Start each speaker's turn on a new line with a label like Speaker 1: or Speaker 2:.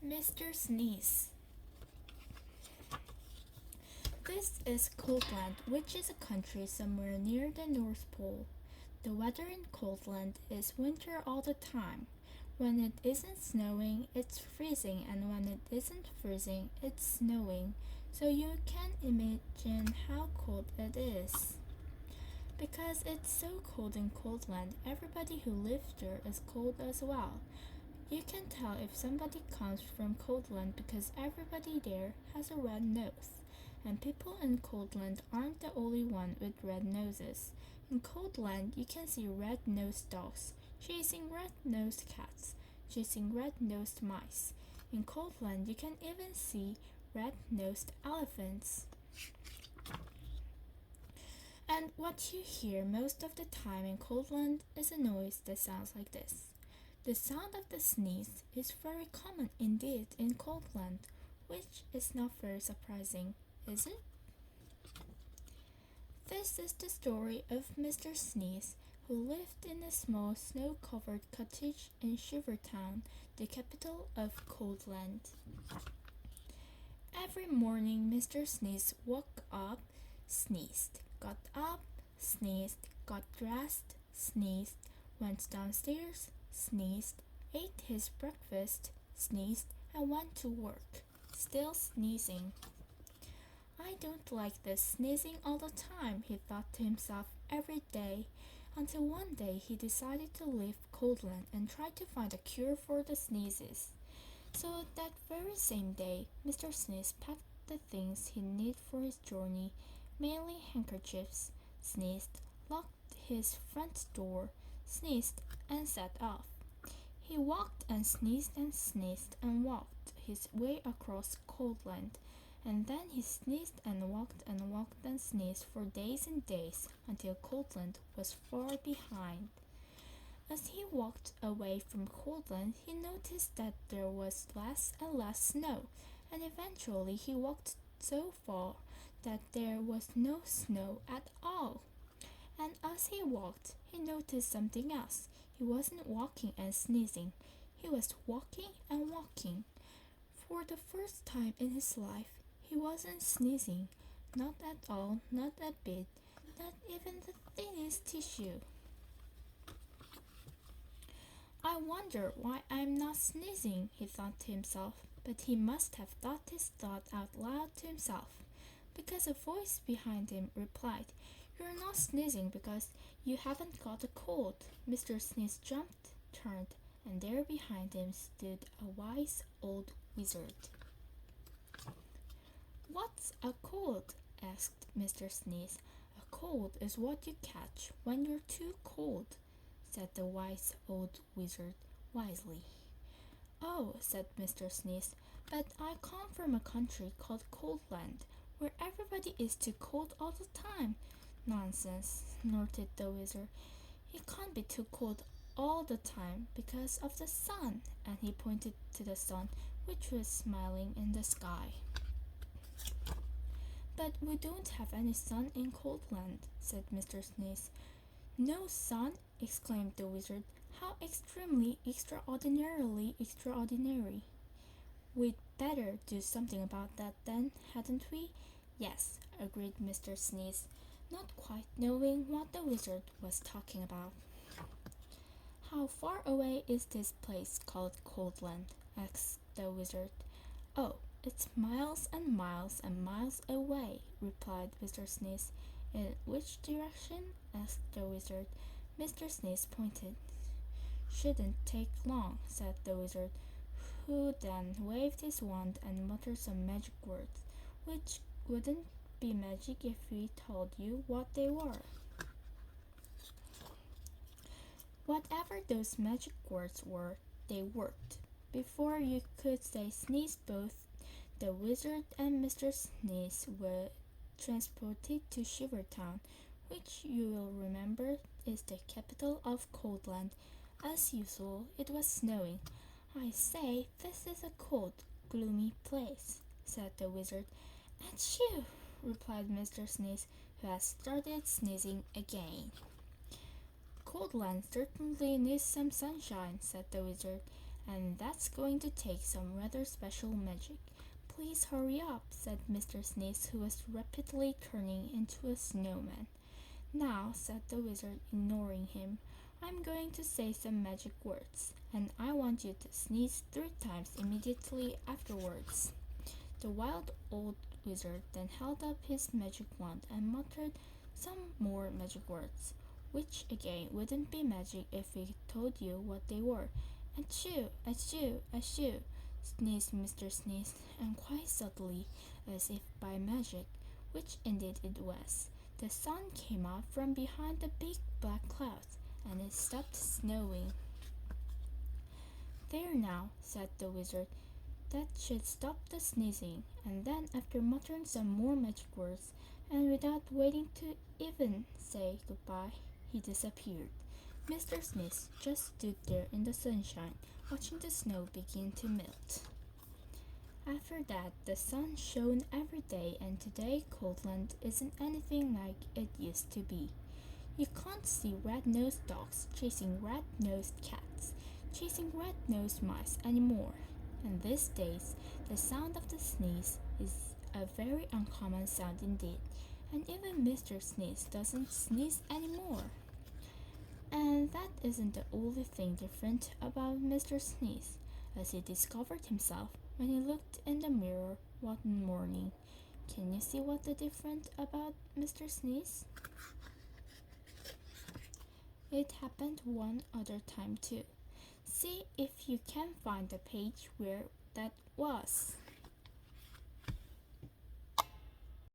Speaker 1: Mr. Sneeze. This is Coldland, which is a country somewhere near the North Pole. The weather in Coldland is winter all the time. When it isn't snowing, it's freezing, and when it isn't freezing, it's snowing. So you can imagine how cold it is. Because it's so cold in Coldland, everybody who lives there is cold as well. You can tell if somebody comes from Coldland because everybody there has a red nose. And people in Coldland aren't the only one with red noses. In Coldland, you can see red-nosed dogs chasing red-nosed cats, chasing red-nosed mice. In Coldland, you can even see red-nosed elephants. And what you hear most of the time in Coldland is a noise that sounds like this. The sound of the sneeze is very common indeed in Coldland, which is not very surprising, is it? This is the story of Mr. Sneeze, who lived in a small snow-covered cottage in Shivertown, the capital of Coldland. Every morning Mr. Sneeze woke up, sneezed, got up, sneezed, got dressed, sneezed, went downstairs, sneezed, ate his breakfast, sneezed, and went to work, still sneezing. I don't like this sneezing all the time, he thought to himself every day, until one day he decided to leave Coldland and try to find a cure for the sneezes. So that very same day, Mr. Sneeze packed the things he needed for his journey, mainly handkerchiefs, sneezed, locked his front door, sneezed, and set off. He walked and sneezed and walked his way across Coldland, and then he sneezed and walked and sneezed for days and days until Coldland was far behind. As he walked away from Coldland, he noticed that there was less and less snow, and eventually he walked so far that there was no snow at all. And as he walked, he noticed something else. He wasn't walking and sneezing. He was walking and walking. For the first time in his life, he wasn't sneezing. Not at all, not a bit, not even the thinnest tissue. I wonder why I'm not sneezing, he thought to himself, but he must have thought his thought out loud to himself, because a voice behind him replied, "You're not sneezing because you haven't got a cold." Mr. Sneeze jumped, turned, and there behind him stood a wise old wizard. "What's a cold?" asked Mr. Sneeze. "A cold is what you catch when you're too cold," said the wise old wizard wisely. "Oh," said Mr. Sneeze, "but I come from a country called Coldland, where everybody is too cold all the time." "Nonsense," snorted the wizard. "It can't be too cold all the time because of the sun," and he pointed to the sun, which was smiling in the sky. "But we don't have any sun in Coldland," said Mr. Sneeze. "No sun?" exclaimed the wizard. "How extremely, extraordinarily extraordinary." "We'd better do something about that then, hadn't we?" "Yes," agreed Mr. Sneeze, not quite knowing what the wizard was talking about. "How far away is this place called Coldland?" asked the wizard. "Oh, it's miles and miles and miles away," replied Mr. Sneeze. "In which direction?" asked the wizard. Mr. Sneeze pointed. "Shouldn't take long," said the wizard, who then waved his wand and muttered some magic words, which wouldn't be magic if we told you what they were. Whatever those magic words were, they worked. Before you could say sneeze, both the wizard and Mr. Sneeze were transported to Shivertown, which you will remember is the capital of Coldland. As usual, it was snowing. "I say, this is a cold, gloomy place," said the wizard. "Achoo!" replied Mr. Sneeze, who had started sneezing again. "Coldland certainly needs some sunshine," said the wizard, and that's going to take some rather special magic. Please hurry up, said Mr. Sneeze, who was rapidly turning into a snowman. Now, said the Wizard, ignoring him, I'm going to say some magic words, and I want you to sneeze 3 times immediately afterwards. The wild old Wizard then held up his magic wand and muttered some more magic words, which again wouldn't be magic if he told you what they were. Achoo! Achoo! Achoo! Sneezed Mr. Sneeze, and quite suddenly, as if by magic, which indeed it was, the sun came out from behind the big black clouds, and it stopped snowing. There now, said the Wizard, that should stop the sneezing, and then after muttering some more magic words, and without waiting to even say goodbye, he disappeared. Mr. Sneeze just stood there in the sunshine, watching the snow begin to melt. After that, the sun shone every day, and today Coldland isn't anything like it used to be. You can't see red-nosed dogs chasing red-nosed cats, chasing red-nosed mice anymore. And these days, the sound of the sneeze is a very uncommon sound indeed, and even Mr. Sneeze doesn't sneeze anymore. And that isn't the only thing different about Mr. Sneeze, as he discovered himself when he looked in the mirror one morning. Can you see what the different about Mr. Sneeze? It happened one other time too. See if you can find the page where that was.